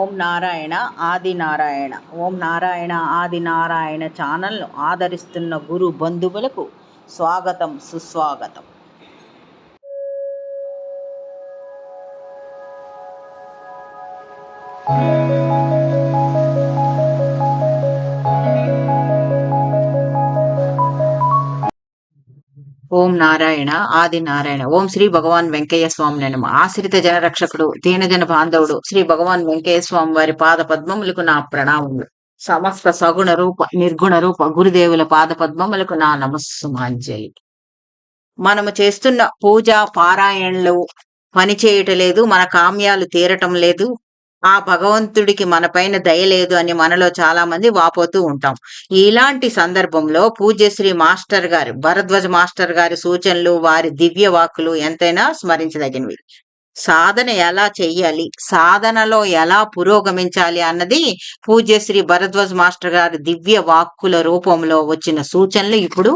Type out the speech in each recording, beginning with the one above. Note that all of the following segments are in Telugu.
ఓం నారాయణ ఆది నారాయణ. ఓం నారాయణ ఆది నారాయణ ఛానల్ను ఆదరిస్తున్న గురు బంధువులకు స్వాగతం, సుస్వాగతం. ఓం నారాయణ ఆది నారాయణ. ఓం శ్రీ భగవాన్ వెంకయ్య స్వామి నమ. ఆశ్రిత జనరక్షకుడు, దీనజన బాంధవుడు శ్రీ భగవాన్ వెంకయ్య స్వామి వారి పాద పద్మములకు నా ప్రణామములు. సమస్త సగుణ రూప నిర్గుణ రూప గురుదేవుల పాద పద్మములకు నా నమస్సుమాంజలి. మనము చేస్తున్న పూజ పారాయణలు పని చేయటలేదు, మన కామ్యాలు తీరటం లేదు, ఆ భగవంతుడికి మన పైన దయ లేదు అని మనలో చాలా మంది వాపోతూ ఉంటాం. ఇలాంటి సందర్భంలో పూజ్యశ్రీ మాస్టర్ గారు, భరద్వాజ మాస్టర్ గారి సూచనలు, వారి దివ్య వాక్కులు ఎంతైనా స్మరించదగినవి. సాధన ఎలా చెయ్యాలి, సాధనలో ఎలా పురోగమించాలి అన్నది పూజ్యశ్రీ భరద్వాజ మాస్టర్ గారి దివ్య వాక్కుల రూపంలో వచ్చిన సూచనలు ఇప్పుడు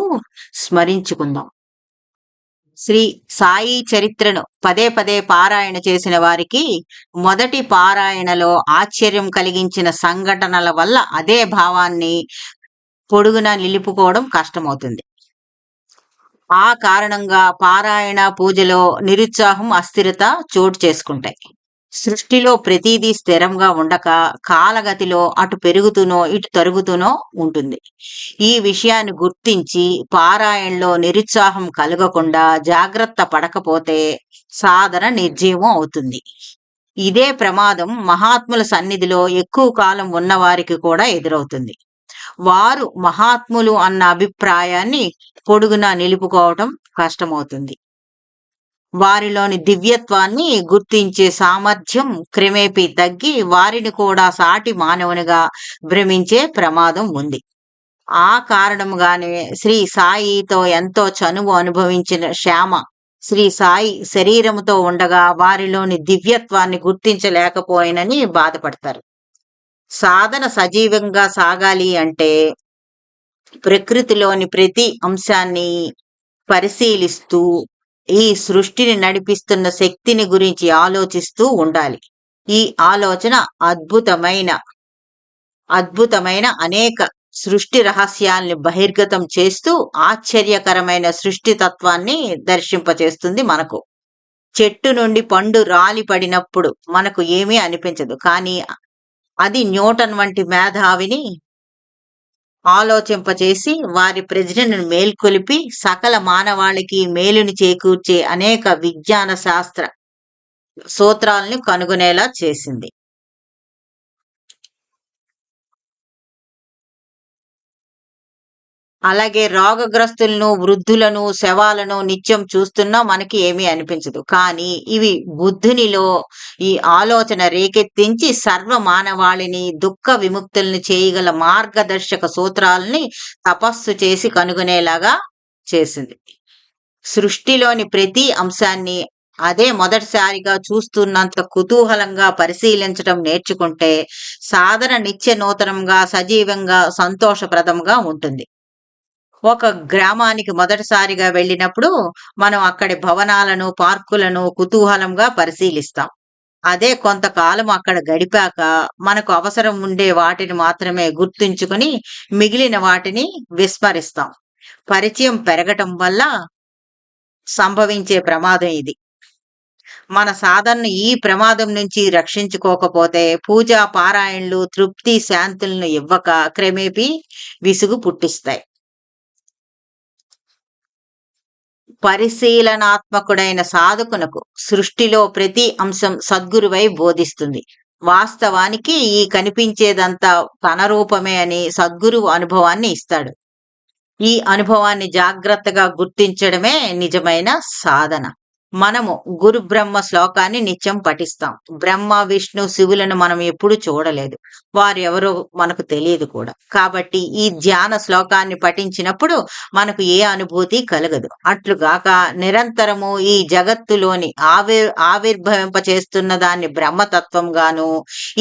స్మరించుకుందాం. శ్రీ సాయి చరిత్రను పదే పదే పారాయణ చేసిన వారికి మొదటి పారాయణలో ఆశ్చర్యం కలిగించిన సంఘటనల వల్ల అదే భావాన్ని పొడుగునా నిలుపుకోవడం కష్టమవుతుంది. ఆ కారణంగా పారాయణ పూజలో నిరుత్సాహం, అస్థిరత చోటు చేసుకుంటాయి. సృష్టిలో ప్రతిదీ స్థిరంగా ఉండక కాలగతిలో అటు పెరుగుతూనో ఇటు తరుగుతూనో ఉంటుంది. ఈ విషయాన్ని గుర్తించి పారాయణలో నిరుత్సాహం కలగకుండా జాగ్రత్త పడకపోతే సాధన నిర్జీవం అవుతుంది. ఇదే ప్రమాదం మహాత్ముల సన్నిధిలో ఎక్కువ కాలం ఉన్నవారికి కూడా ఎదురవుతుంది. వారు మహాత్ములు అన్న అభిప్రాయాన్ని పొడుగునా నిలుపుకోవటం కష్టమవుతుంది. వారిలోని దివ్యత్వాన్ని గుర్తించే సామర్థ్యం క్రమేపీ తగ్గి వారిని కూడా సాటి మానవునిగా భ్రమించే ప్రమాదం ఉంది. ఆ కారణంగానే శ్రీ సాయితో ఎంతో చనువు అనుభవించిన శ్యామ శ్రీ సాయి శరీరముతో ఉండగా వారిలోని దివ్యత్వాన్ని గుర్తించలేకపోయినని బాధపడతారు. సాధన సజీవంగా సాగాలి అంటే ప్రకృతిలోని ప్రతి అంశాన్ని పరిశీలిస్తూ ఈ సృష్టిని నడిపిస్తున్న శక్తిని గురించి ఆలోచిస్తూ ఉండాలి. ఈ ఆలోచన అద్భుతమైన అనేక సృష్టి రహస్యాల్ని బహిర్గతం చేస్తూ ఆశ్చర్యకరమైన సృష్టి తత్వాన్ని దర్శింపచేస్తుంది మనకు. చెట్టు నుండి పండు రాలి పడినప్పుడు మనకు ఏమీ అనిపించదు, కానీ అది న్యూటన్ వంటి మేధావిని ఆలోచింపచేసి వారి ప్రజ్ఞను మేల్కొలిపి సకల మానవాళికి మేలుని చేకూర్చే అనేక విజ్ఞాన శాస్త్ర సూత్రాలను కనుగొనేలా చేసింది. అలాగే రోగగ్రస్తులను, వృద్ధులను, శవాలను నిత్యం చూస్తున్నా మనకి ఏమీ అనిపించదు, కానీ ఇవి బుద్ధునిలో ఈ ఆలోచన రేకెత్తించి సర్వ మానవాళిని దుఃఖ విముక్తుల్ని చేయగల మార్గదర్శక సూత్రాలని తపస్సు చేసి కనుగొనేలాగా చేసింది. సృష్టిలోని ప్రతి అంశాన్ని అదే మొదటిసారిగా చూస్తున్నంత కుతూహలంగా పరిశీలించడం నేర్చుకుంటే సాధన నిత్య నూతనంగా, సజీవంగా, సంతోషప్రదంగా ఉంటుంది. ఒక గ్రామానికి మొదటిసారిగా వెళ్ళినప్పుడు మనం అక్కడి భవనాలను, పార్కులను కుతూహలంగా పరిశీలిస్తాం. అదే కొంతకాలం అక్కడ గడిపాక మనకు అవసరం ఉండే వాటిని మాత్రమే గుర్తుంచుకుని మిగిలిన వాటిని విస్మరిస్తాం. పరిచయం పెరగటం వల్ల సంభవించే ప్రమాదం ఇది. మన సాధనను ఈ ప్రమాదం నుంచి రక్షించుకోకపోతే పూజా పారాయణలు తృప్తి, శాంతులను ఇవ్వక క్రమేపీ విసుగు పుట్టిస్తాయి. పరిశీలనాత్మకుడైన సాధకునకు సృష్టిలో ప్రతి అంశం సద్గురువై బోధిస్తుంది. వాస్తవానికి ఈ కనిపించేదంతా తన రూపమే అని సద్గురువు అనుభవాన్ని ఇస్తాడు. ఈ అనుభవాన్ని జాగ్రత్తగా గుర్తించడమే నిజమైన సాధన. మనము గురు బ్రహ్మ శ్లోకాన్ని నిత్యం పఠిస్తాం. బ్రహ్మ, విష్ణు, శివులను మనం ఎప్పుడు చూడలేదు, వారు ఎవరో మనకు తెలియదు కూడా. కాబట్టి ఈ ధ్యాన శ్లోకాన్ని పఠించినప్పుడు మనకు ఏ అనుభూతి కలగదు. అట్లుగాక నిరంతరము ఈ జగత్తులోని ఆవిర్భవింప చేస్తున్న దాన్ని బ్రహ్మతత్వంగాను,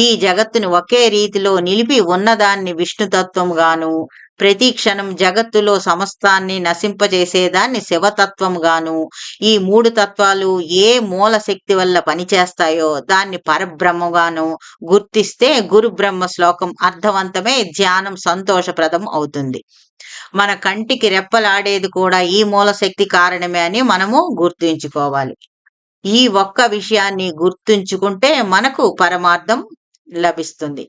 ఈ జగత్తును ఒకే రీతిలో నిలిపి ఉన్నదాన్ని విష్ణుతత్వంగాను ప్రతి క్షణం జగత్తులో సమస్తాన్ని నశింపజేసేదాన్ని శివతత్వముగాను, ఈ 3 తత్వాలు ఏ మూల శక్తి వల్ల పనిచేస్తాయో దాన్ని పరబ్రహ్మగాను గుర్తిస్తే గురు బ్రహ్మ శ్లోకం అర్థవంతమే, ధ్యానం సంతోషప్రదం అవుతుంది. మన కంటికి రెప్పలాడేది కూడా ఈ మూల శక్తి కారణమే అని మనము గుర్తుంచుకోవాలి. ఈ ఒక్క విషయాన్ని గుర్తుంచుకుంటే మనకు పరమార్థం లభిస్తుంది.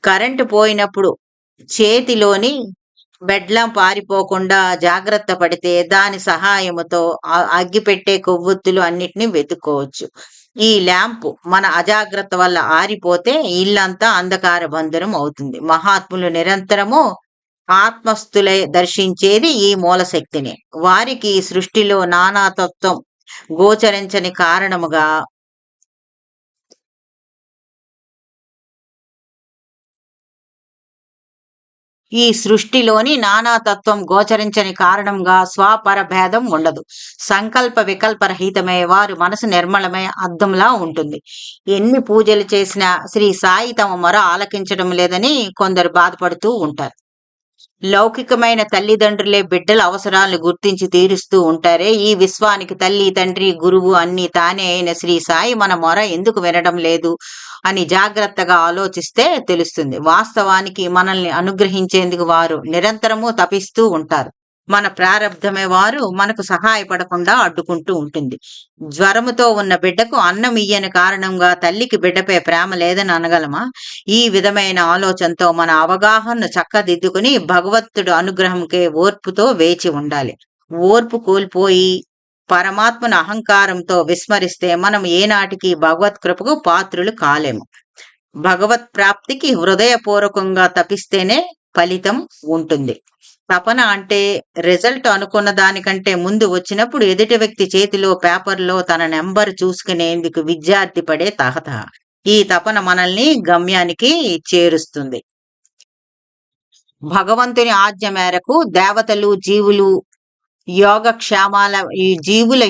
కరెంటు పోయినప్పుడు చేతిలోని బెడ్లం పారిపోకుండా జాగ్రత్త పడితే దాని సహాయముతో అగ్గిపెట్టే కొవ్వొత్తులు అన్నిటినీ వెతుక్కోవచ్చు. ఈ ల్యాంపు మన అజాగ్రత్త వల్ల ఆరిపోతే ఇల్లంతా అంధకార బంధనం అవుతుంది. మహాత్ములు నిరంతరము ఆత్మస్థులై దర్శించేది ఈ మూల శక్తిని. వారికి ఈ సృష్టిలో నానాతత్వం గోచరించని కారణముగా ఈ సృష్టిలోని నానాతత్వం గోచరించని కారణంగా స్వపరభేదం ఉండదు. సంకల్ప వికల్పరహితమై వారి మనసు నిర్మలమై అద్దంలా ఉంటుంది. ఎన్ని పూజలు చేసినా శ్రీ సాయి తమ మొర ఆలకించడం లేదని కొందరు బాధపడుతూ ఉంటారు. లౌకికమైన తల్లిదండ్రులే బిడ్డల అవసరాలను గుర్తించి తీరుస్తూ ఉంటారే, ఈ విశ్వానికి తల్లి, తండ్రి, గురువు అన్నీ తానే అయిన శ్రీ సాయి మన మొర ఎందుకు వినడం లేదు అని జాగ్రత్తగా ఆలోచిస్తే తెలుస్తుంది. వాస్తవానికి మనల్ని అనుగ్రహించేందుకు వారు నిరంతరము తపిస్తూ ఉంటారు. మన ప్రారబ్ధమే వారు మనకు సహాయపడకుండా అడ్డుకుంటూ ఉంటుంది. జ్వరముతో ఉన్న బిడ్డకు అన్నం ఇయ్యని కారణంగా తల్లికి బిడ్డపై ప్రేమ లేదని అనగలమా? ఈ విధమైన ఆలోచనతో మన అవగాహనను చక్కదిద్దుకుని భగవంతుడు అనుగ్రహంకే ఓర్పుతో వేచి ఉండాలి. ఓర్పు కోల్పోయి పరమాత్మను అహంకారంతో విస్మరిస్తే మనం ఏనాటికి భగవత్ కృపకు పాత్రులు కాలేము. భగవత్ ప్రాప్తికి హృదయపూర్వకంగా తపిస్తేనే ఫలితం ఉంటుంది. తపన అంటే రిజల్ట్ అనుకున్న దానికంటే ముందు వచ్చినప్పుడు ఎదుటి వ్యక్తి చేతిలో పేపర్లో తన నెంబర్ చూసుకునేందుకు విద్యార్థి పడే తహతహ. ఈ తపన మనల్ని గమ్యానికి చేరుస్తుంది. భగవంతుని ఆజ్ఞ మేరకు దేవతలు జీవుల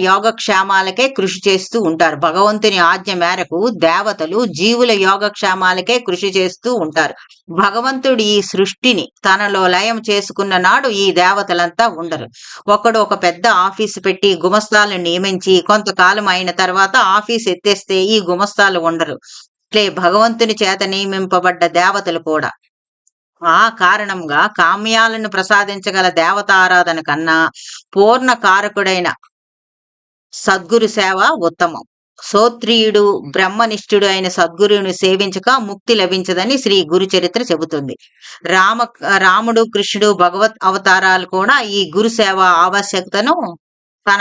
యోగక్షేమాలకే కృషి చేస్తూ ఉంటారు. భగవంతుని ఆజ్ఞ మేరకు దేవతలు జీవుల యోగక్షేమాలకే కృషి చేస్తూ ఉంటారు. భగవంతుడు ఈ సృష్టిని తనలో లయం చేసుకున్న నాడు ఈ దేవతలంతా ఉండరు. ఒకడు ఒక పెద్ద ఆఫీసు పెట్టి గుమస్తాలను నియమించి కొంతకాలం అయిన తర్వాత ఆఫీస్ ఎత్తేస్తే ఈ గుమస్తాలు ఉండరు. ఇట్లే భగవంతుని చేత నియమింపబడ్డ దేవతలు కూడా. ఆ కారణంగా కామ్యాలను ప్రసాదించగల దేవతారాధన కన్నా పూర్ణ కారకుడైన సద్గురు సేవ ఉత్తమం. శ్రోత్రియుడు బ్రహ్మనిష్ఠుడు అయిన సద్గురువుని సేవించక ముక్తి లభించదని శ్రీ గురు చరిత్ర చెబుతుంది. రాముడు, కృష్ణుడు, భగవత్ అవతారాలు కూడా ఈ గురు సేవ ఆవశ్యకతను తన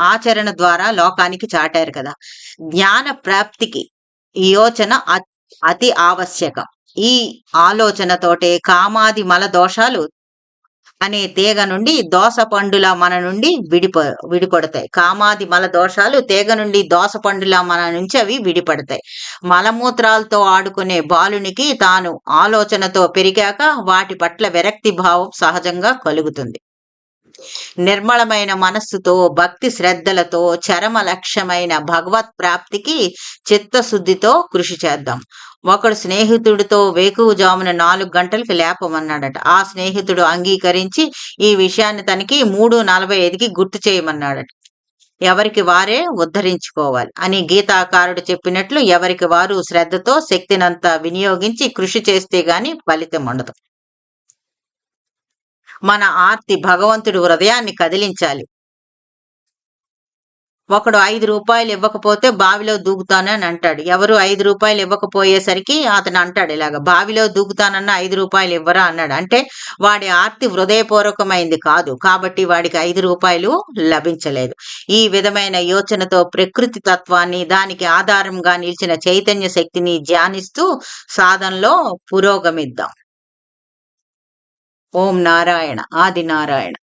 ఆచరణ ద్వారా లోకానికి చాటారు కదా. జ్ఞాన ప్రాప్తికి యోచన అతి ఆవశ్యకం. ఈ ఆలోచనతోటే కామాది మల దోషాలు అనే తీగ నుండి దోస పండులా మన నుండి విడిపడతాయి. కామాది మల దోషాలు తీగ నుండి దోస పండులా మన నుంచి అవి విడిపడతాయి. మలమూత్రాలతో ఆడుకునే బాలునికి తాను ఆలోచనతో పెరిగాక వాటి పట్ల విరక్తి భావం సహజంగా కలుగుతుంది. నిర్మలమైన మనస్సుతో భక్తి శ్రద్ధలతో చరమ లక్ష్యమైన భగవత్ ప్రాప్తికి చిత్తశుద్ధితో కృషి చేద్దాం. ఒకడు స్నేహితుడితో వేకువజామున 4 గంటలకు లేపమన్నాడట. ఆ స్నేహితుడు అంగీకరించి ఈ విషయాన్ని తనకి 3:45కి గుర్తు చేయమన్నాడట. ఎవరికి వారే ఉద్ధరించుకోవాలి అని గీతాకారుడు చెప్పినట్లు ఎవరికి వారు శ్రద్ధతో శక్తినంతా వినియోగించి కృషి చేస్తే గాని ఫలితం ఉండదు. మన ఆర్తి భగవంతుడి హృదయాన్ని కదిలించాలి. ఒకడు 5 రూపాయలు ఇవ్వకపోతే బావిలో దూకుతాను అని అంటాడు. ఎవరు 5 రూపాయలు ఇవ్వకపోయేసరికి అతను అంటాడు, ఇలాగ బావిలో దూకుతానన్న 5 రూపాయలు ఇవ్వరా అన్నాడు. అంటే వాడి ఆర్తి హృదయపూర్వకమైంది కాదు, కాబట్టి వాడికి 5 రూపాయలు లభించలేదు. ఈ విధమైన యోచనతో ప్రకృతి తత్వాన్ని, దానికి ఆధారంగా నిలిచిన చైతన్య శక్తిని ధ్యానిస్తూ సాధనలో పురోగమిద్దాం. ఓం నారాయణ. ఆది నారాయణ.